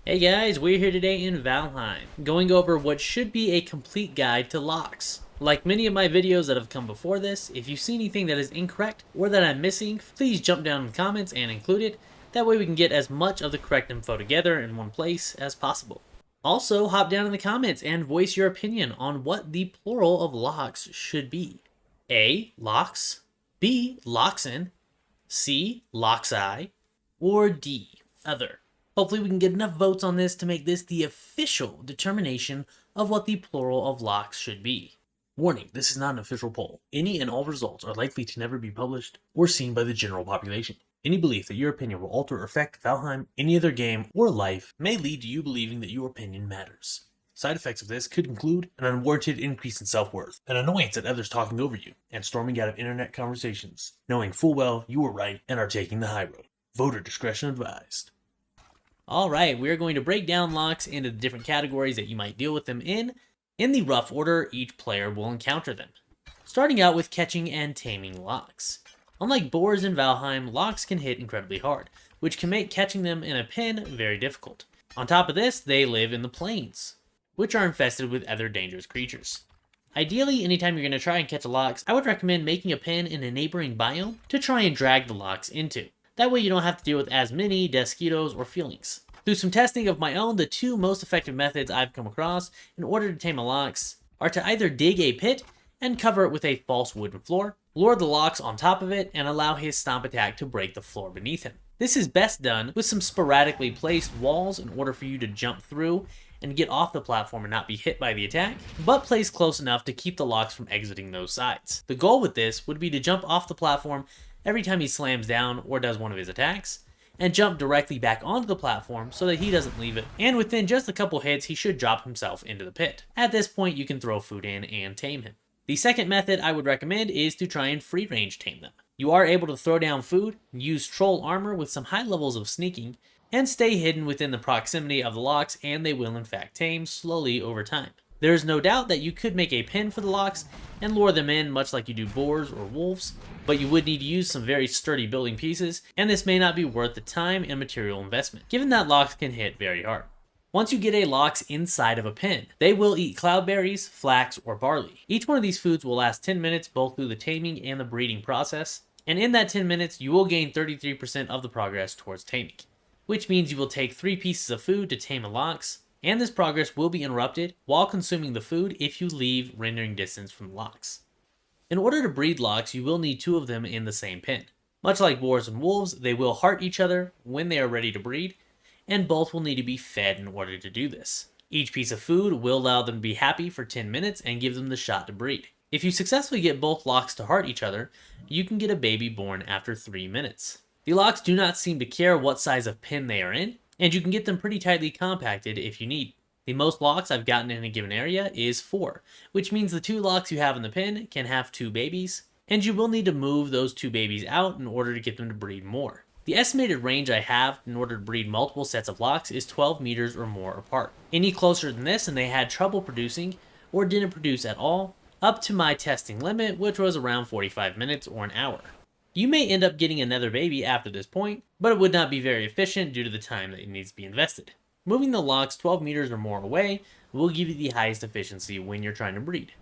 Hey guys, we're here today in Valheim, going over what should be a complete guide to locks. Like many of my videos that have come before this, if you see anything that is incorrect or that I'm missing, please jump down in the comments and include it. That way we can get as much of the correct info together in one place as possible. Also, hop down in the comments and voice your opinion on what the plural of locks should be. A. Lox, B. Loxin, C. Loxi, or D. Other. Hopefully we can get enough votes on this to make this the official determination of what the plural of locks should be. Warning, this is not an official poll. Any and all results are likely to never be published or seen by the general population. Any belief that your opinion will alter or affect Valheim, any other game, or life may lead to you believing that your opinion matters. Side effects of this could include an unwarranted increase in self-worth, an annoyance at others talking over you, and storming out of internet conversations, knowing full well you were right and are taking the high road. Voter discretion advised. Alright, we're going to break down locks into the different categories that you might deal with them in the rough order each player will encounter them. Starting out with catching and taming locks. Unlike boars in Valheim, locks can hit incredibly hard, which can make catching them in a pen very difficult. On top of this, they live in the plains, which are infested with other dangerous creatures. Ideally, anytime you're going to try and catch a lox, I would recommend making a pen in a neighboring biome to try and drag the locks into. That way you don't have to deal with as many mosquitoes or feelings. Through some testing of my own, the two most effective methods I've come across in order to tame a lox are to either dig a pit and cover it with a false wooden floor, lure the lox on top of it, and allow his stomp attack to break the floor beneath him. This is best done with some sporadically placed walls in order for you to jump through and get off the platform and not be hit by the attack, but placed close enough to keep the lox from exiting those sides. The goal with this would be to jump off the platform every time he slams down or does one of his attacks, and jump directly back onto the platform so that he doesn't leave it, and within just a couple hits he should drop himself into the pit. At this point you can throw food in and tame him. The second method I would recommend is to try and free range tame them. You are able to throw down food, use troll armor with some high levels of sneaking, and stay hidden within the proximity of the lox, and they will in fact tame slowly over time. There is no doubt that you could make a pen for the lox and lure them in much like you do boars or wolves, but you would need to use some very sturdy building pieces, and this may not be worth the time and material investment, given that lox can hit very hard. Once you get a lox inside of a pen, they will eat cloudberries, flax, or barley. Each one of these foods will last 10 minutes both through the taming and the breeding process, and in that 10 minutes you will gain 33% of the progress towards taming, which means you will take 3 pieces of food to tame a lox, and this progress will be interrupted while consuming the food if you leave rendering distance from the lox. In order to breed lox, you will need 2 of them in the same pen. Much like boars and wolves, they will heart each other when they are ready to breed, and both will need to be fed in order to do this. Each piece of food will allow them to be happy for 10 minutes and give them the shot to breed. If you successfully get both lox to heart each other, you can get a baby born after 3 minutes. The lox do not seem to care what size of pen they are in, and you can get them pretty tightly compacted if you need. The most lox I've gotten in a given area is 4, which means the 2 lox you have in the pen can have 2 babies, and you will need to move those 2 babies out in order to get them to breed more. The estimated range I have in order to breed multiple sets of lox is 12 meters or more apart. Any closer than this and they had trouble producing or didn't produce at all, up to my testing limit, which was around 45 minutes or an hour. You may end up getting another baby after this point, but it would not be very efficient due to the time that it needs to be invested. Moving the lox 12 meters or more away will give you the highest efficiency when you're trying to breed.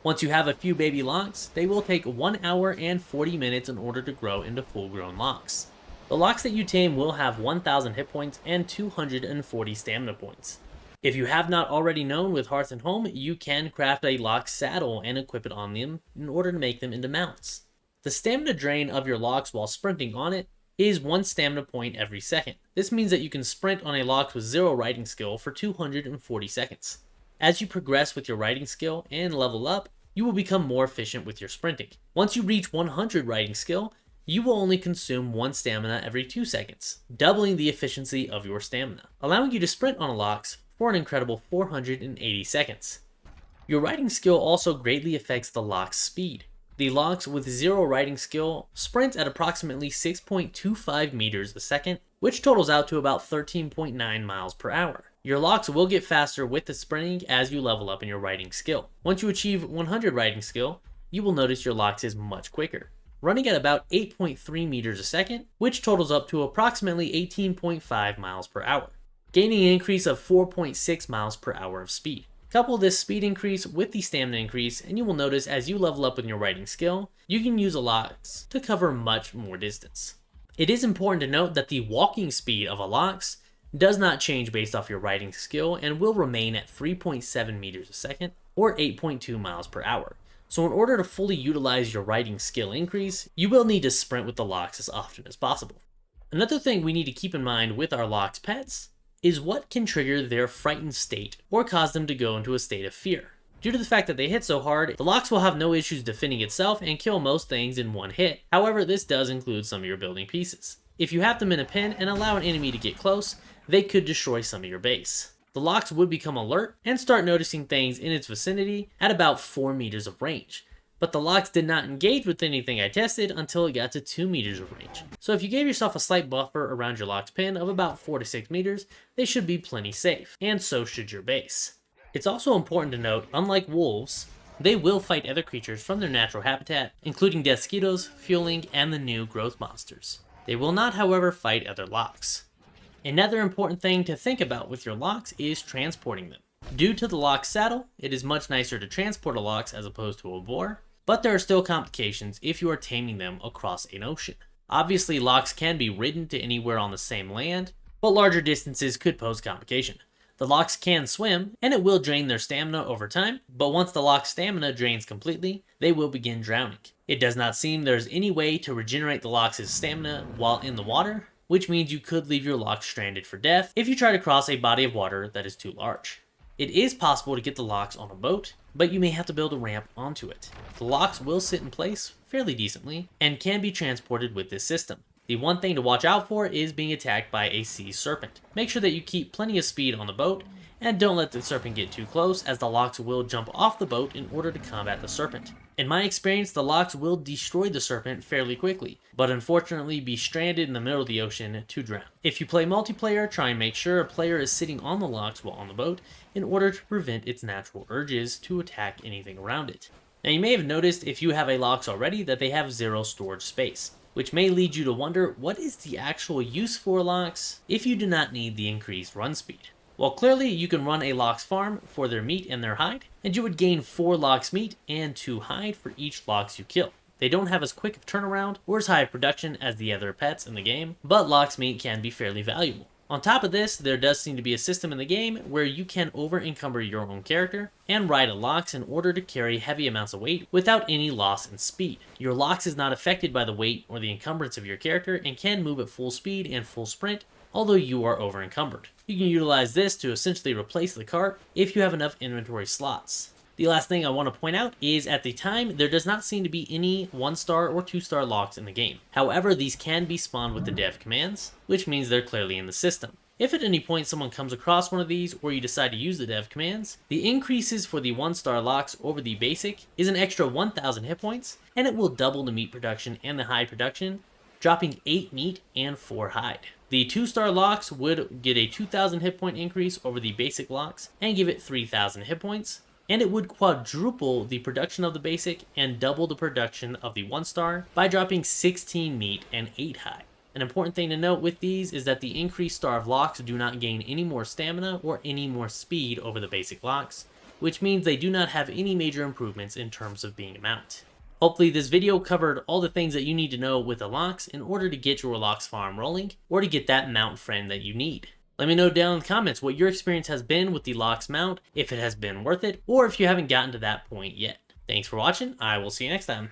Once you have a few baby lox, they will take 1 hour and 40 minutes in order to grow into full-grown lox. The lox that you tame will have 1,000 hit points and 240 stamina points. If you have not already known with Hearth and Home, you can craft a lox saddle and equip it on them in order to make them into mounts. The stamina drain of your lox while sprinting on it is 1 stamina point every second. This means that you can sprint on a lox with 0 riding skill for 240 seconds. As you progress with your riding skill and level up, you will become more efficient with your sprinting. Once you reach 100 riding skill, you will only consume 1 stamina every 2 seconds, doubling the efficiency of your stamina, allowing you to sprint on a lox for an incredible 480 seconds. Your riding skill also greatly affects the lox speed. The lox with 0 riding skill sprints at approximately 6.25 meters a second, which totals out to about 13.9 miles per hour. Your lox will get faster with the sprinting as you level up in your riding skill. Once you achieve 100 riding skill, you will notice your lox is much quicker, running at about 8.3 meters a second, which totals up to approximately 18.5 miles per hour. gaining an increase of 4.6 miles per hour of speed. Couple this speed increase with the stamina increase, and you will notice as you level up with your riding skill, you can use A Lox to cover much more distance. It is important to note that the walking speed of A Lox does not change based off your riding skill and will remain at 3.7 meters a second or 8.2 miles per hour. So in order to fully utilize your riding skill increase, you will need to sprint with the Lox as often as possible. Another thing we need to keep in mind with our Lox pets is what can trigger their frightened state or cause them to go into a state of fear. Due to the fact that they hit so hard, the Lox will have no issues defending itself and kill most things in one hit. However, this does include some of your building pieces. If you have them in a pen and allow an enemy to get close, they could destroy some of your base. The Lox would become alert and start noticing things in its vicinity at about 4 meters of range. But the Lox did not engage with anything I tested until it got to 2 meters of range. So if you gave yourself a slight buffer around your Lox pin of about 4 to 6 meters, they should be plenty safe, and so should your base. It's also important to note, unlike wolves, they will fight other creatures from their natural habitat, including Deathsquitos, Fueling, and the new growth monsters. They will not, however, fight other Lox. Another important thing to think about with your Lox is transporting them. Due to the Lox saddle, it is much nicer to transport a Lox as opposed to a boar, but there are still complications if you are taming them across an ocean. Obviously, Lox can be ridden to anywhere on the same land, but larger distances could pose complication. The Lox can swim, and it will drain their stamina over time, but once the Lox stamina drains completely, they will begin drowning. It does not seem there's any way to regenerate the Lox's stamina while in the water, which means you could leave your Lox stranded for death if you try to cross a body of water that is too large. It is possible to get the Lox on a boat, but you may have to build a ramp onto it. The Lox will sit in place fairly decently and can be transported with this system. The one thing to watch out for is being attacked by a sea serpent. Make sure that you keep plenty of speed on the boat and don't let the serpent get too close, as the Lox will jump off the boat in order to combat the serpent. In my experience, the Lox will destroy the serpent fairly quickly, but unfortunately be stranded in the middle of the ocean to drown. If you play multiplayer, try and make sure a player is sitting on the Lox while on the boat in order to prevent its natural urges to attack anything around it. Now you may have noticed if you have a Lox already that they have 0 storage space, which may lead you to wonder what is the actual use for a Lox if you do not need the increased run speed. Well, clearly you can run a Lox farm for their meat and their hide, and you would gain 4 Lox meat and 2 hide for each Lox you kill. They don't have as quick of turnaround or as high of production as the other pets in the game, but Lox meat can be fairly valuable. On top of this, there does seem to be a system in the game where you can over-encumber your own character and ride a Lox in order to carry heavy amounts of weight without any loss in speed. Your Lox is not affected by the weight or the encumbrance of your character and can move at full speed and full sprint, although you are over-encumbered. You can utilize this to essentially replace the cart if you have enough inventory slots. The last thing I want to point out is at the time, there does not seem to be any 1-star or 2-star Lox in the game. However, these can be spawned with the dev commands, which means they're clearly in the system. If at any point someone comes across one of these or you decide to use the dev commands, the increases for the 1-star Lox over the basic is an extra 1,000 hit points, and it will double the meat production and the hide production, dropping 8 meat and 4 hide. The 2-star Lox would get a 2,000 hit point increase over the basic Lox and give it 3,000 hit points, and it would quadruple the production of the basic and double the production of the 1-star by dropping 16 meat and 8 hide. An important thing to note with these is that the increased star of Lox do not gain any more stamina or any more speed over the basic Lox, which means they do not have any major improvements in terms of being a mount. Hopefully this video covered all the things that you need to know with a Lox in order to get your Lox farm rolling or to get that mount friend that you need. Let me know down in the comments what your experience has been with the Lox mount, if it has been worth it, or if you haven't gotten to that point yet. Thanks for watching, I will see you next time.